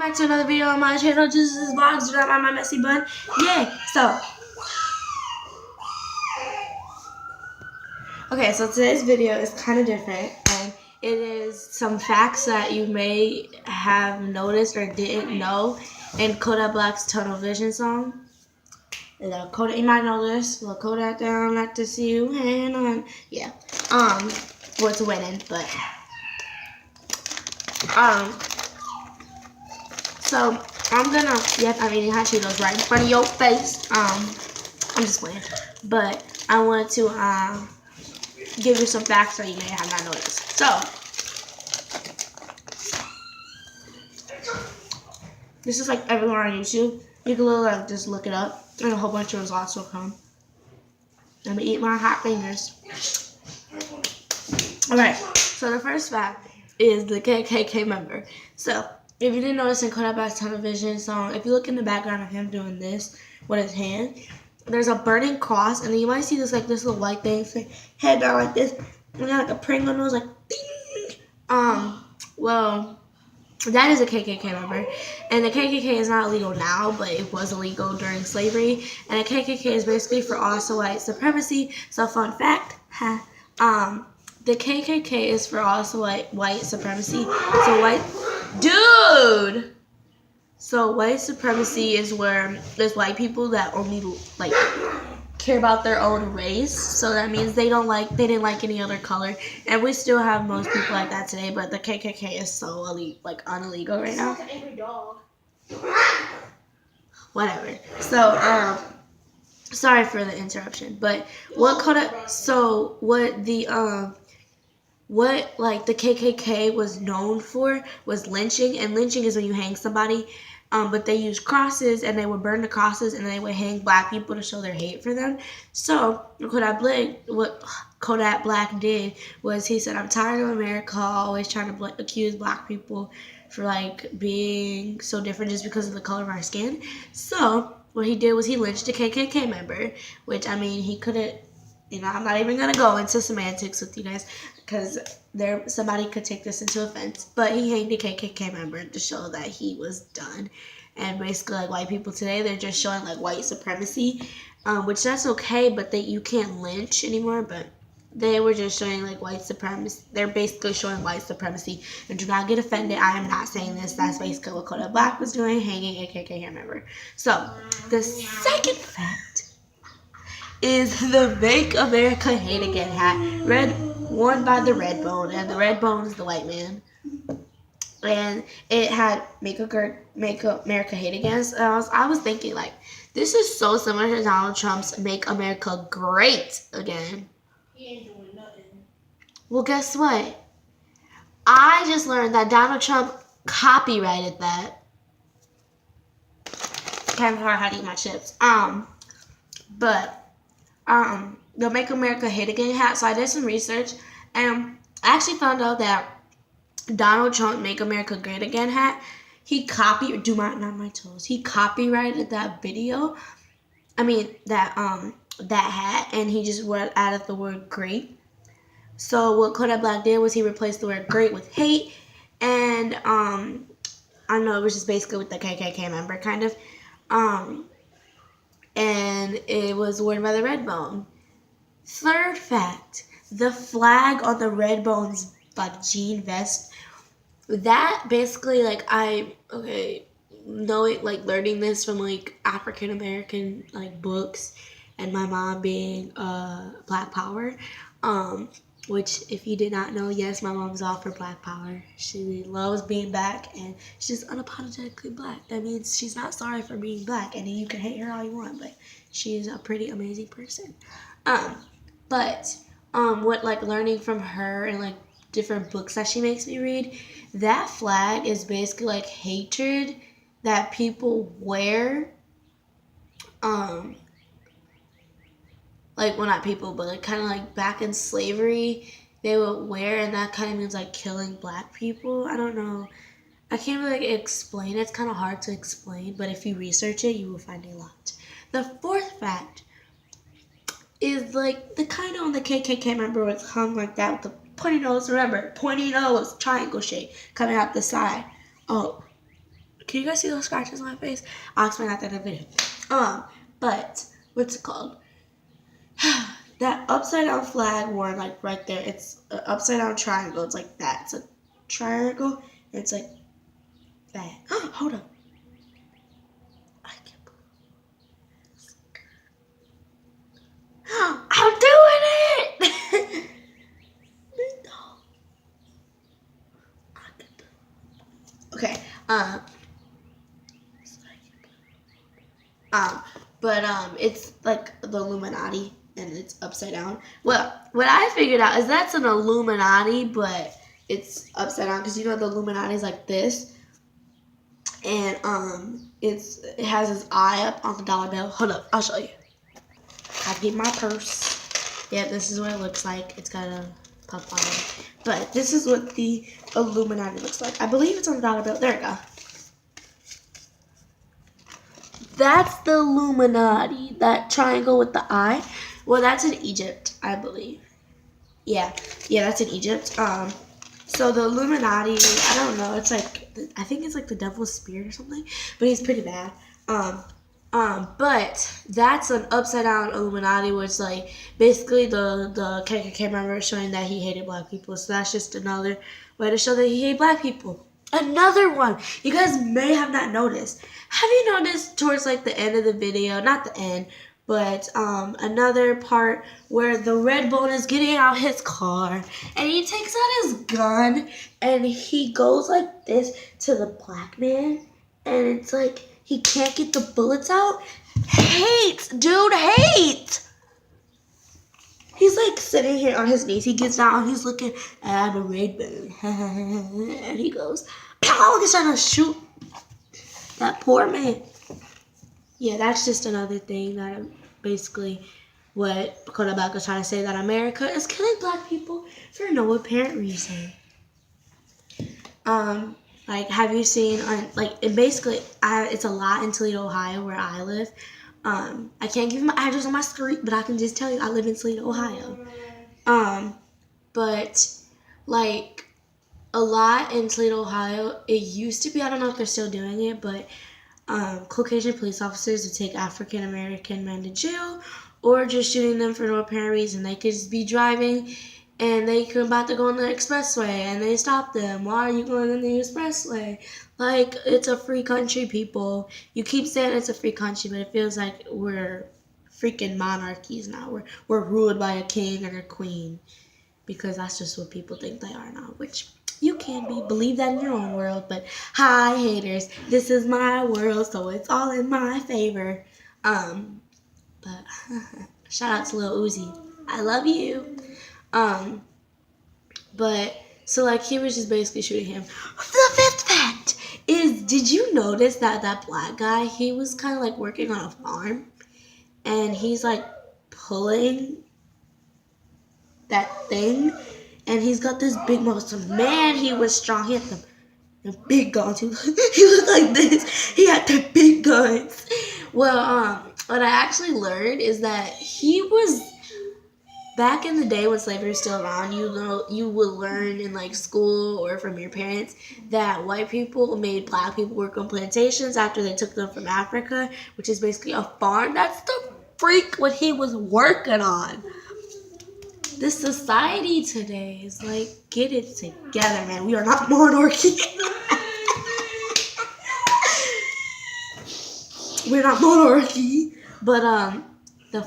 back to another video on my channel. This is vlogs. Do not mind my messy bun. Yay! So today's video is kind of different, and it is some facts that you may have noticed or didn't know in Kodak Black's Tunnel Vision song. Kodak, you might know this. Look, Kodak down, like to see you hand on. Yeah. What's winning, but So I'm gonna, yep, I'm eating hot Cheetos right in front of your face. I'm just playing, but I wanted to give you some facts that you may have not noticed. So this is like everywhere on YouTube. You can literally just look it up, and a whole bunch of results will come. Let me eat my hot fingers. Alright, so the first fact is the KKK member. So if you didn't notice in Kodak Black's Tunnel Vision song, if you look in the background of him doing this with his hand, there's a burning cross, and then you might see this like this little white thing, so head down like this, and then like a Pringle nose, like ding. Well, that is a KKK member, and the KKK is not illegal now, but it was illegal during slavery, and the KKK is basically for also white supremacy. So fun fact, the KKK is for also white supremacy. So white supremacy is where there's white people that only like care about their own race. So that means they didn't like any other color, and we still have most people like that today. But the KKK is so unillegal right now. It's like an angry dog. Whatever. So sorry for the interruption, but what the KKK was known for was lynching, and lynching is when you hang somebody, but they used crosses, and they would burn the crosses, and they would hang black people to show their hate for them. So what Kodak Black did was he said, I'm tired of America always trying to accuse black people for like being so different just because of the color of our skin. So what he did was he lynched a KKK member, which, I mean, he couldn't, I'm not even going to go into semantics with you guys because somebody could take this into offense, but he hanged a KKK member to show that he was done. And basically, like, white people today, they're just showing like white supremacy, which that's okay, but you can't lynch anymore, but they were just showing like white supremacy. They're basically showing white supremacy, and do not get offended. I am not saying this. That's basically what Kodak Black was doing, hanging a KKK member. So the second fact is the Make America Hate Again hat, worn by the red bone, and the red bone is the white man. And it had Make America Hate Again. So I was thinking, like, this is so similar to Donald Trump's Make America Great Again. He ain't doing nothing. Well, guess what? I just learned that Donald Trump copyrighted that. Kind of hard how to eat my chips. The Make America Hate Again hat. So I did some research, and I actually found out that Donald Trump Make America Great Again hat, he copyrighted that video. I mean that hat, and he just added the word great. So what Kodak Black did was he replaced the word great with hate, and I don't know, it was just basically with the KKK member kind of. And it was worn by the red bone. Third fact, the flag on the red bone's like jean vest, that basically learning this from like African American like books, and my mom being Black Power, which, if you did not know, yes, my mom's all for Black Power. She loves being black, and she's unapologetically black. That means she's not sorry for being black, and you can hate her all you want, but she is a pretty amazing person. What like learning from her and like different books that she makes me read, that flag is basically like hatred that people wear, like, well, not people, but like kind of like back in slavery they would wear, and that kind of means like killing black people. I don't know, I can't really explain it. It's kind of hard to explain, but if you research it, you will find a lot. The fourth fact is like the kind on the KKK member was hung like that with the pointy nose. Remember, pointy nose, triangle shape coming out the side. Oh, can you guys see those scratches on my face? I'll explain that in the video. But what's it called? That upside down flag worn like right there. It's an upside down triangle. It's like that. It's a triangle. And it's like that. Hold up. I can't believe this. I'm doing it. Okay. But it's like the Illuminati, and it's upside down. Well, what I figured out is that's an Illuminati, but it's upside down because you know the Illuminati is like this, and it has its eye up on the dollar bill. Hold up, I'll show you. I peed my purse. Yeah, this is what it looks like. It's got a puff on it, but this is what the Illuminati looks like. I believe it's on the dollar bill. There we go. That's the Illuminati, that triangle with the eye. Well, that's in Egypt, I believe. Yeah, that's in Egypt. So the Illuminati, I don't know, it's like, I think it's like the devil's spirit or something, but he's pretty bad. But that's an upside down Illuminati, which like basically the KKK member showing that he hated black people. So that's just another way to show that he hated black people. Another one you guys may have not noticed. Have you noticed towards like the end of the video, not the end, but another part where the red bone is getting out his car and he takes out his gun and he goes like this to the black man and it's like he can't get the bullets out? Hate, dude, hate! He's like sitting here on his knees. He gets down. He's looking at the red bone. And he goes, pow! He's trying to shoot that poor man. Yeah, that's just another thing that basically what Kodak Black was trying to say, that America is killing black people for no apparent reason. Like, have you seen, it's a lot in Toledo, Ohio, where I live. I can't give you my address on my street, but I can just tell you I live in Toledo, Ohio. But, like, a lot in Toledo, Ohio, it used to be, I don't know if they're still doing it, but Caucasian police officers would take African American men to jail or just shooting them for no apparent reason. They could just be driving and they could about to go on the expressway and they stop them. Why are you going on the expressway? Like, it's a free country, people. You keep saying it's a free country, but it feels like we're freaking monarchies now. We're ruled by a king and a queen, because that's just what people think they are now, which you can be. Believe that in your own world. But hi, haters. This is my world, so it's all in my favor. But shout out to Lil Uzi. I love you. But so like he was just basically shooting him. The fifth fact is, did you notice that that black guy, he was kind of like working on a farm, and he's like pulling that thing, and he's got this big muscle. Man, he was strong. He had the big guns. He looked like this. He had the big guns. Well, what I actually learned is that he was, back in the day when slavery was still around, you would learn in like school or from your parents that white people made black people work on plantations after they took them from Africa, which is basically a farm. That's the freak what he was working on. This society today is like, get it together, man. We are not monarchy. We're not monarchy. But the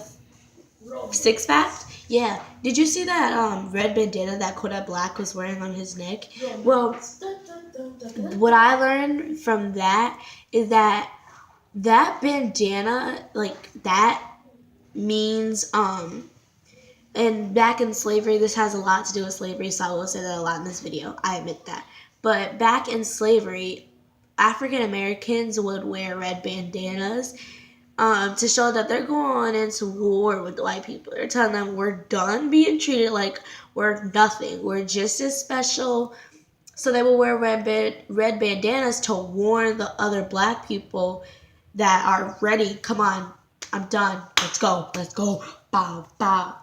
sixth fact, yeah. Did you see that red bandana that Kodak Black was wearing on his neck? Well, what I learned from that is that that bandana, like that means and back in slavery, this has a lot to do with slavery, so I will say that a lot in this video. I admit that. But back in slavery, African Americans would wear red bandanas to show that they're going into war with the white people. They're telling them we're done being treated like we're nothing. We're just as special. So they will wear red bandanas to warn the other black people that are ready. Come on, I'm done. Let's go. Let's go. Bow, bow,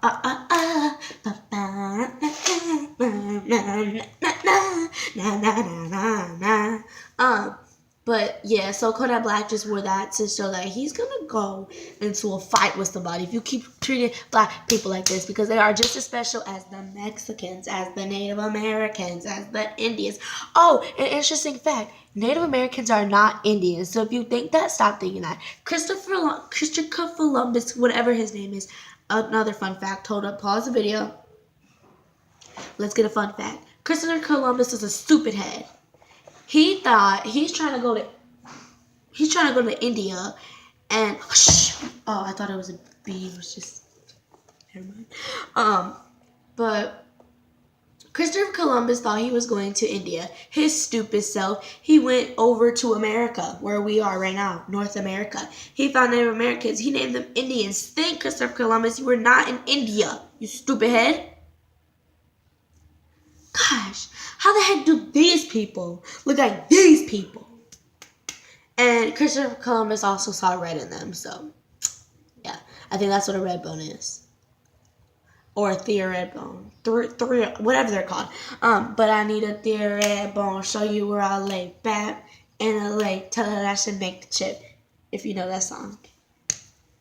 But yeah, so Kodak Black just wore that to show that he's gonna go into a fight with somebody if you keep treating black people like this, because they are just as special as the Mexicans, as the Native Americans, as the Indians. Oh, an interesting fact: Native Americans are not Indians. So if you think that, stop thinking that. Christopher Columbus, whatever his name is. Another fun fact. Hold up, pause the video. Let's get a fun fact. Christopher Columbus is a stupid head. He thought he's trying to go to India, and oh, I thought it was a bee. It was just, never mind. But Christopher Columbus thought he was going to India. His stupid self, he went over to America, where we are right now, North America. He found Native Americans. He named them Indians. Think, Christopher Columbus, you were not in India, you stupid head. Gosh, how the heck do these people look like these people? And Christopher Columbus also saw red in them, so yeah, I think that's what a red bone is, or a theored bone, whatever they're called. But I need a theored bone, show you where I lay back in a lake, tell her that should make the chip. If you know that song,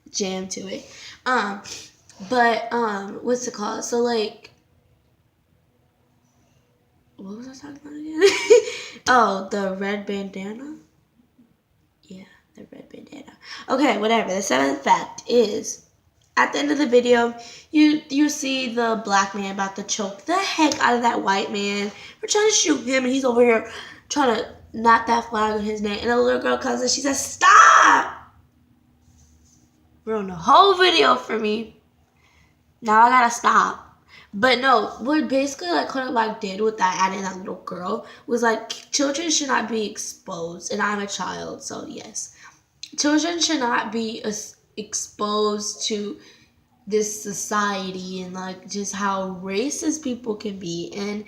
jam to it. What's it called? So like, what was I talking about again? Oh, the red bandana? Yeah, the red bandana. Okay, whatever. The seventh fact is, at the end of the video, you see the black man about to choke the heck out of that white man. We're trying to shoot him, and he's over here trying to knock that flag on his neck. And a little girl comes and she says, "Stop!" Ruined the whole video for me. Now I gotta stop. But no, what basically like Kodak Black did with that, adding that little girl, was like, children should not be exposed, and I'm a child, so yes, children should not be exposed to this society and like just how racist people can be. And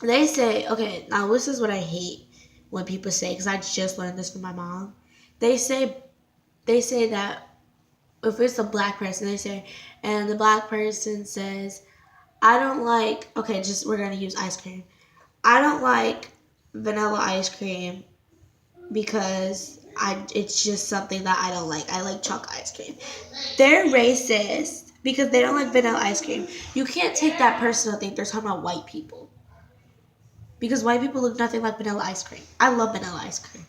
they say, okay, now this is what I hate when people say, because I just learned this from my mom. They say that if it's a black person, they say, and the black person says, I don't like, okay, just, we're going to use ice cream. I don't like vanilla ice cream because it's just something that I don't like. I like chocolate ice cream. They're racist because they don't like vanilla ice cream. You can't take that person and think they're talking about white people, because white people look nothing like vanilla ice cream. I love vanilla ice cream.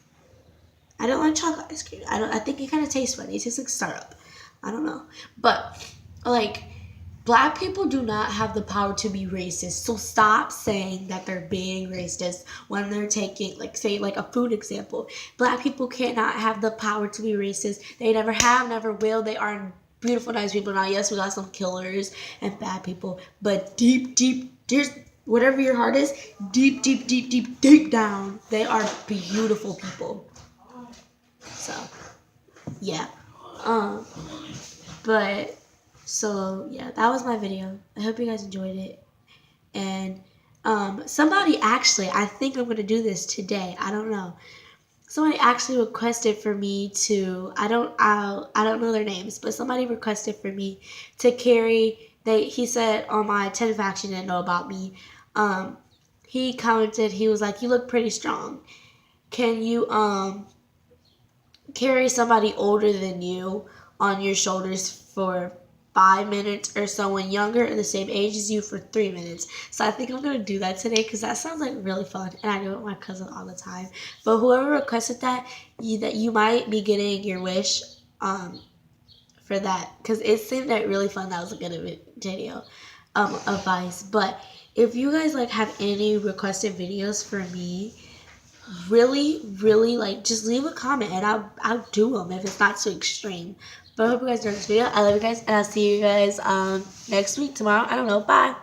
I don't like chocolate ice cream. I think it kind of tastes funny. It tastes like syrup. I don't know. But, like, black people do not have the power to be racist. So stop saying that they're being racist when they're taking, like, say, like a food example. Black people cannot have the power to be racist. They never have, never will. They are beautiful, nice people. Now, yes, we got some killers and bad people. But deep, there's whatever your heart is, deep down, they are beautiful people. So, yeah. But, so, yeah, that was my video. I hope you guys enjoyed it. And, somebody actually, I think I'm going to do this today. I don't know. Somebody actually requested for me to, I don't know their names, but somebody requested for me to carry, he said on my 10 facts you didn't know about me, he commented, he was like, you look pretty strong. Can you, carry somebody older than you on your shoulders for 5 minutes, or someone younger or the same age as you for 3 minutes. So I think I'm going to do that today, because that sounds like really fun, and I do it with my cousin all the time. But whoever requested that, you might be getting your wish for that, because it seemed like really fun. That was a good video advice. But if you guys like have any requested videos for me, really, like, just leave a comment and I'll do them if it's not too extreme. But I hope you guys enjoyed this video. I love you guys, and I'll see you guys next week, tomorrow. I don't know. Bye.